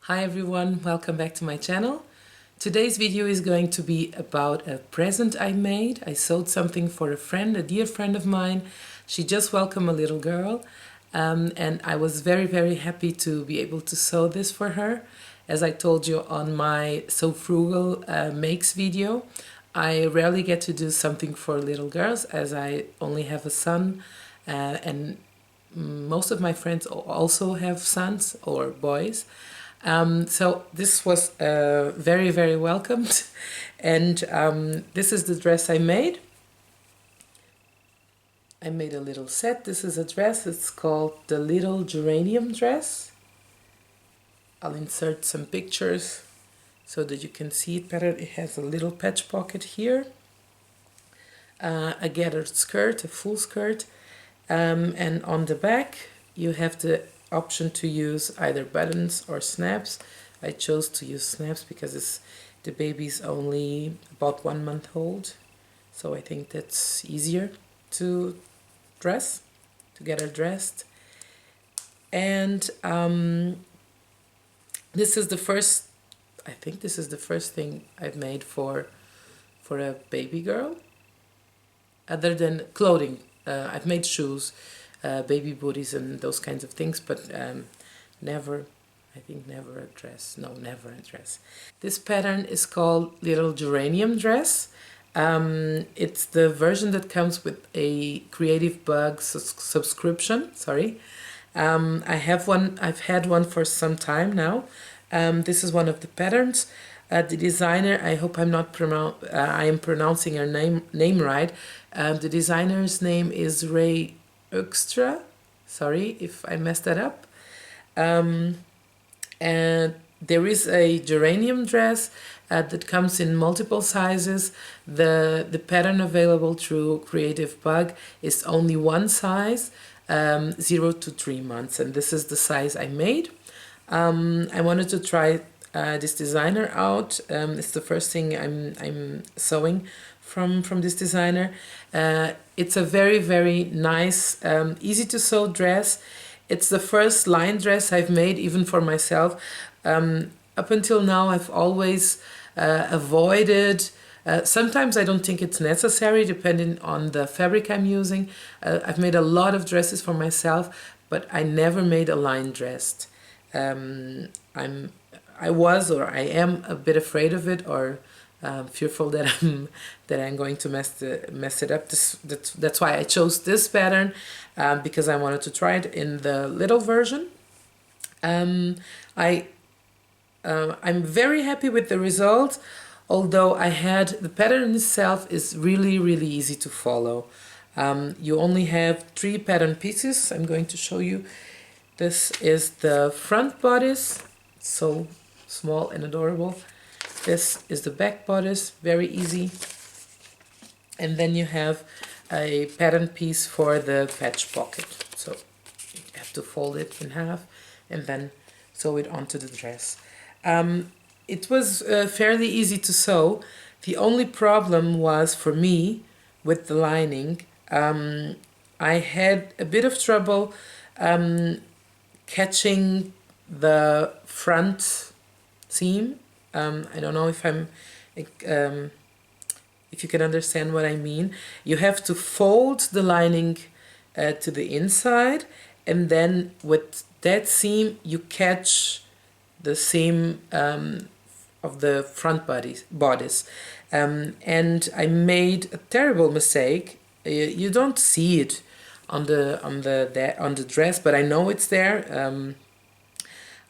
Hi everyone, welcome back to my channel. Today's video is going to be about a present I made. I sewed something for a friend, a dear friend of mine. She just welcomed a little girl and I was very happy to be able to sew this for her. As I told you on my So Frugal Makes video, I rarely get to do something for little girls as I only have a son and most of my friends also have sons or boys. So this was very welcomed and this is the dress I made. I made a little set. This is a dress. It's called the Little Geranium Dress. I'll insert some pictures so that you can see it better. It has a little patch pocket here, a gathered skirt, a full skirt, and on the back you have the option to use either buttons or snaps. I chose to use snaps because the baby's only about 1 month old, so I think that's easier to get her dressed. And this is the first, I think this is the first thing I've made for a baby girl, other than clothing. I've made shoes, baby booties and those kinds of things, but never a dress. No, never a dress. This pattern is called Little Geranium Dress. It's the version that comes with a Creative Bug subscription. Sorry. I've had one for some time now. This is one of the patterns. The designer, I hope I am pronouncing her name right. The designer's name is Ray Extra. Sorry if I messed that up. And there is a geranium dress that comes in multiple sizes. The pattern available through Creative Bug is only one size, 0 to 3 months, and this is the size I made. I wanted to try this designer out. It's the first thing I'm sewing from this designer. It's a very nice, easy to sew dress. It's the first line dress I've made even for myself. Up until now I've always avoided, sometimes I don't think it's necessary depending on the fabric I'm using. I've made a lot of dresses for myself, but I never made a line dress. I was or I am a bit afraid of it, or fearful that I'm going to mess it up. That's why I chose this pattern, because I wanted to try it in the little version. I'm very happy with the result, although the pattern itself is really easy to follow. You only have 3 pattern pieces. I'm going to show you. This is the front bodice, so small and adorable. This is the back bodice, very easy. And then you have a pattern piece for the patch pocket. So you have to fold it in half and then sew it onto the dress. It was fairly easy to sew. The only problem was for me with the lining. I had a bit of trouble catching the front seam. I don't know if you can understand what I mean. You have to fold the lining to the inside, and then with that seam you catch the seam of the front bodice. And I made a terrible mistake. You don't see it on the dress, but I know it's there.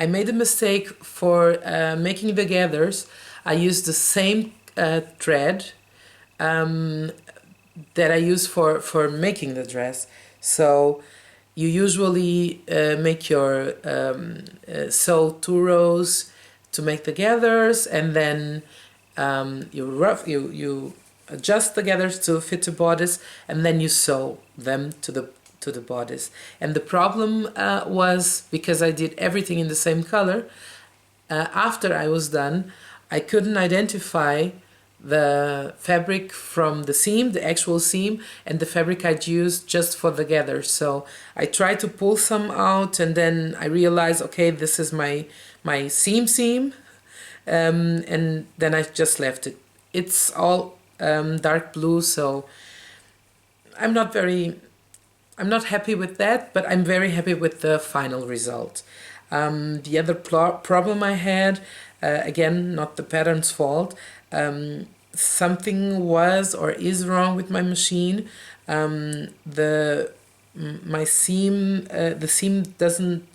I made a mistake for making the gathers. I used the same thread that I use for making the dress. So you usually make your sew 2 rows to make the gathers, and then you adjust the gathers to fit the bodice, and then you sew them to the bodice. And the problem was, because I did everything in the same color, after I was done I couldn't identify the fabric from the seam, the actual seam, and the fabric I'd used just for the gather. So I tried to pull some out, and then I realized, okay, this is my my seam, and then I just left it. It's all dark blue, so I'm not happy with that, but I'm very happy with the final result. The other problem I had, again, not the pattern's fault, something was or is wrong with my machine. My seam, the seam doesn't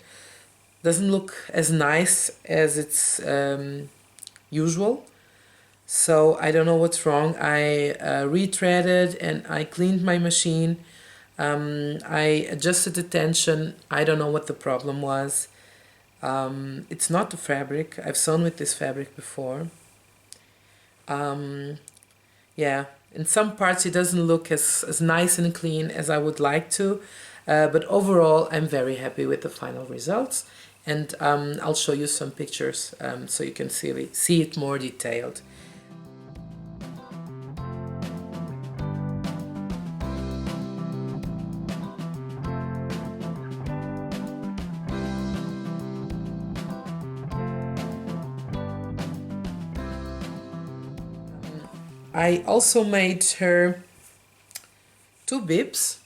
look as nice as it's usual. So I don't know what's wrong. I retreaded and I cleaned my machine. I adjusted the tension. I don't know what the problem was. It's not the fabric. I've sewn with this fabric before. Yeah, in some parts it doesn't look as nice and clean as I would like to, but overall I'm very happy with the final results, and I'll show you some pictures so you can see it more detailed. I also made her 2 bibs.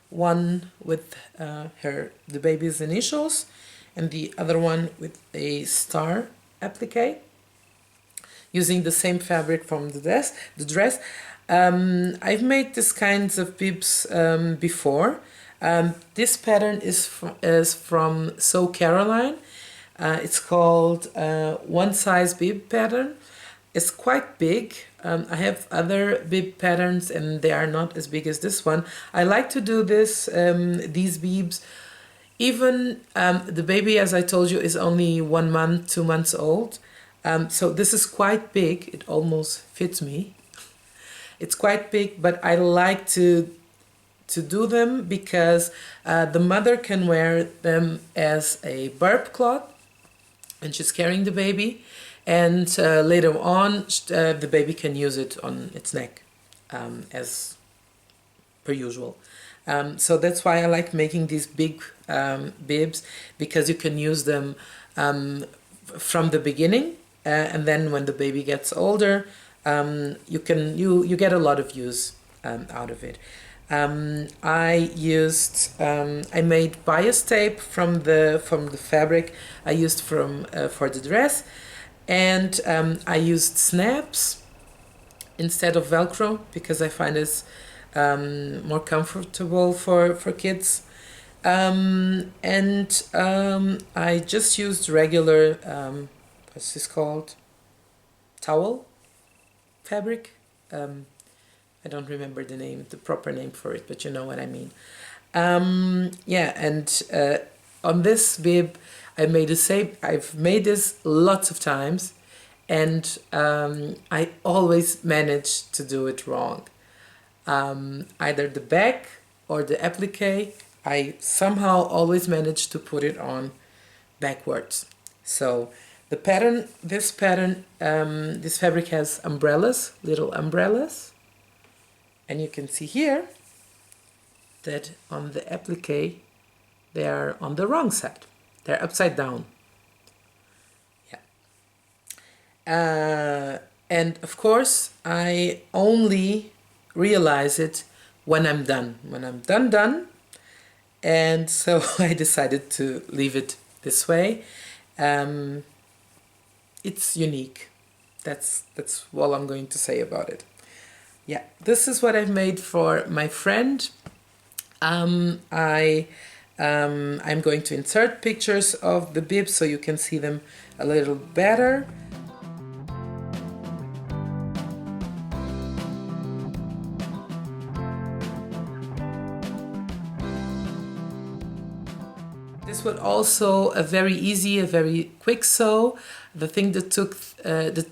One with the baby's initials, and the other one with a star applique, using the same fabric from the dress. I've made these kinds of bibs before. This pattern is from Sew Caroline. It's called One Size Bib Pattern. It's quite big. I have other bib patterns and they are not as big as this one. I like to do these bibs. Even the baby, as I told you, is only 1 month, 2 months old. So this is quite big. It almost fits me. It's quite big, but I like to do them because the mother can wear them as a burp cloth and she's carrying the baby, and later on the baby can use it on its neck as per usual. So that's why I like making these big bibs, because you can use them from the beginning, and then when the baby gets older, you get a lot of use out of it. I made bias tape from the fabric I used for the dress, and I used snaps instead of Velcro because I find it's more comfortable for kids. I just used regular what's this called, towel fabric. I don't remember the proper name for it, but you know what I mean. Yeah, and on this bib, I've made this lots of times, and I always manage to do it wrong. Either the back or the applique, I somehow always manage to put it on backwards. So the pattern, this fabric has umbrellas, little umbrellas. And you can see here that on the applique, they are on the wrong side. They're upside down. Yeah. And of course, I only realize it when I'm done. When I'm done. And so I decided to leave it this way. It's unique. That's all I'm going to say about it. Yeah, this is what I've made for my friend. I'm going to insert pictures of the bibs so you can see them a little better. This was also a very quick sew. The thing that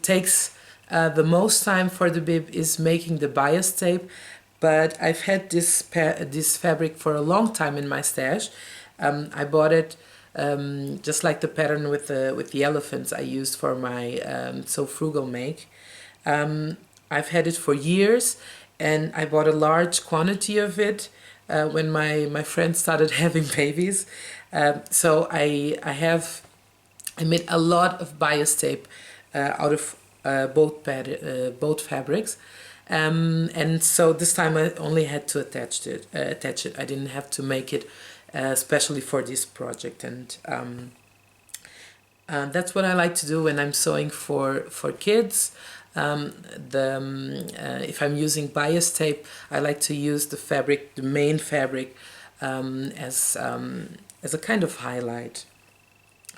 takes the most time for the bib is making the bias tape, but I've had this fabric for a long time in my stash. I bought it just like the pattern with the elephants I used for my So Frugal make. I've had it for years, and I bought a large quantity of it when my friends started having babies. So I made a lot of bias tape out of both fabrics. And so this time I only had to attach it. I didn't have to make it especially for this project. And that's what I like to do when I'm sewing for kids. If I'm using bias tape, I like to use the main fabric, as a kind of highlight.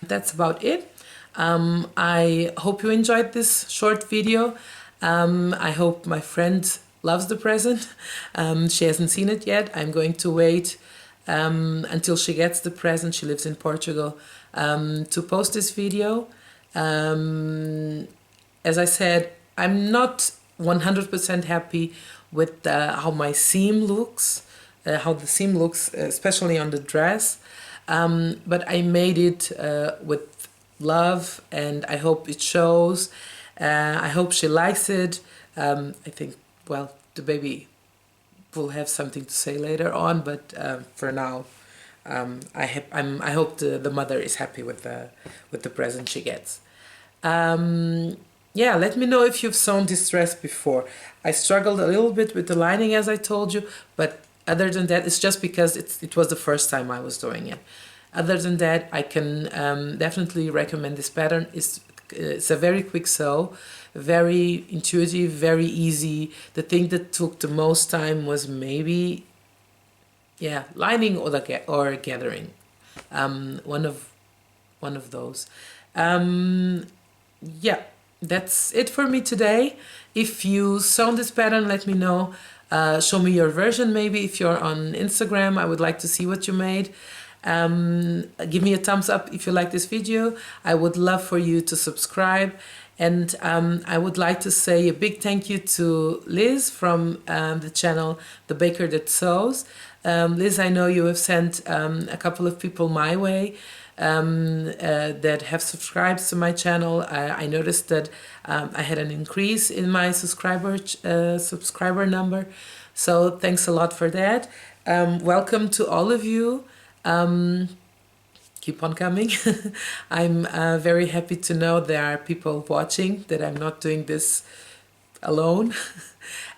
That's about it. I hope you enjoyed this short video. I hope my friend loves the present. She hasn't seen it yet. I'm going to wait until she gets the present. She lives in Portugal, to post this video. As I said, I'm not 100% happy with how my seam looks, especially on the dress. But I made it with love, and I hope it shows. I hope she likes it. I think, well, the baby will have something to say later on, but for now, I hope the mother is happy with the present she gets. Yeah, let me know if you've sewn this dress before. I struggled a little bit with the lining, as I told you, but other than that, it's just because it was the first time I was doing it. Other than that, I can definitely recommend this pattern. It's a very quick sew, very intuitive, very easy. The thing that took the most time was maybe, yeah, lining or gathering. One of those. Yeah, that's it for me today. If you sewn this pattern, let me know. Show me your version maybe. If you're on Instagram, I would like to see what you made. Give me a thumbs up if you like this video. I would love for you to subscribe. And I would like to say a big thank you to Liz from the channel The Baker That Sews. Liz, I know you have sent a couple of people my way that have subscribed to my channel. I noticed that I had an increase in my subscriber number. So thanks a lot for that. Welcome to all of you. Keep on coming. I'm very happy to know there are people watching, that I'm not doing this alone.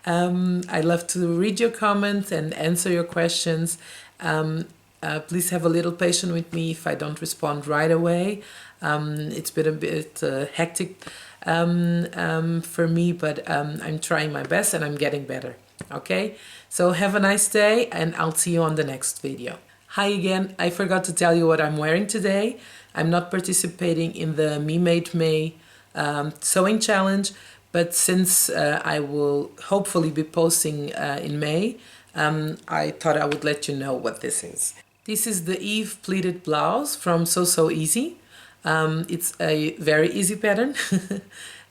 I love to read your comments and answer your questions. Please have a little patience with me if I don't respond right away. It's been a bit hectic for me, but I'm trying my best and I'm getting better. Okay, so have a nice day, and I'll see you on the next video. Hi again, I forgot to tell you what I'm wearing today. I'm not participating in the Me Made May sewing challenge, but since I will hopefully be posting in May, I thought I would let you know what this is. This is the Eve pleated blouse from So Easy. It's a very easy pattern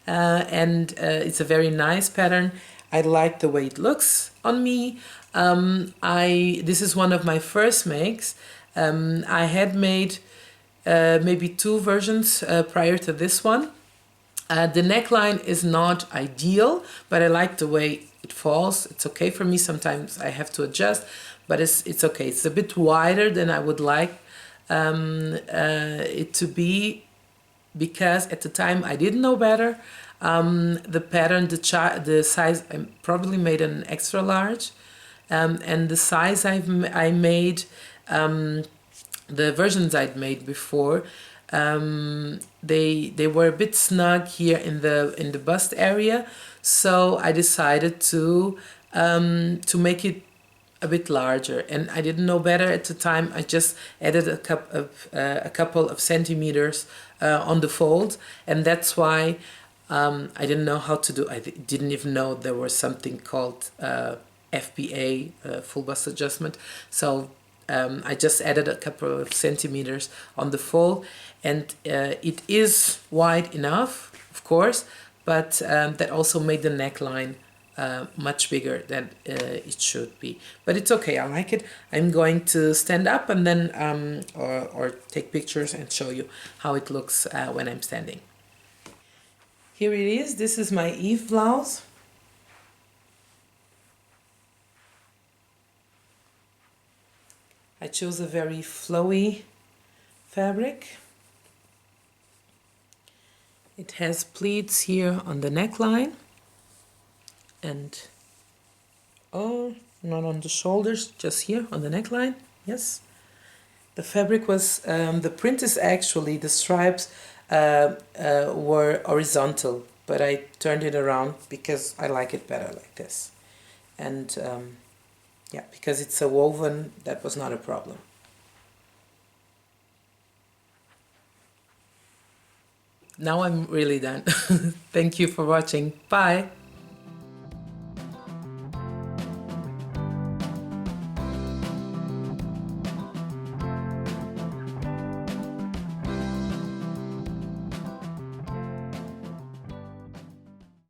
and it's a very nice pattern. I like the way it looks on me. This is one of my first makes. I had made maybe 2 versions prior to this one. The neckline is not ideal, but I like the way it falls. It's okay for me. Sometimes I have to adjust, but it's okay. It's a bit wider than I would like it to be, because at the time I didn't know better. The pattern, the size, I probably made an extra large, and the size I made, the versions I'd made before, they were a bit snug here in the bust area, so I decided to make it a bit larger, and I didn't know better at the time. I just added a couple of centimeters on the fold, and that's why I didn't know how to do. I didn't even know there was something called FBA, full bust adjustment. So I just added a couple of centimeters on the fold, and it is wide enough, of course, but that also made the neckline much bigger than it should be. But it's okay, I like it. I'm going to stand up and then or take pictures and show you how it looks when I'm standing. Here it is. This is my Eve blouse. I chose a very flowy fabric. It has pleats here on the neckline and not on the shoulders, just here on the neckline. Yes. The fabric was, the print is actually, the stripes were horizontal, but I turned it around because I like it better like this. And yeah, because it's a woven, that was not a problem. Now I'm really done. Thank you for watching. Bye.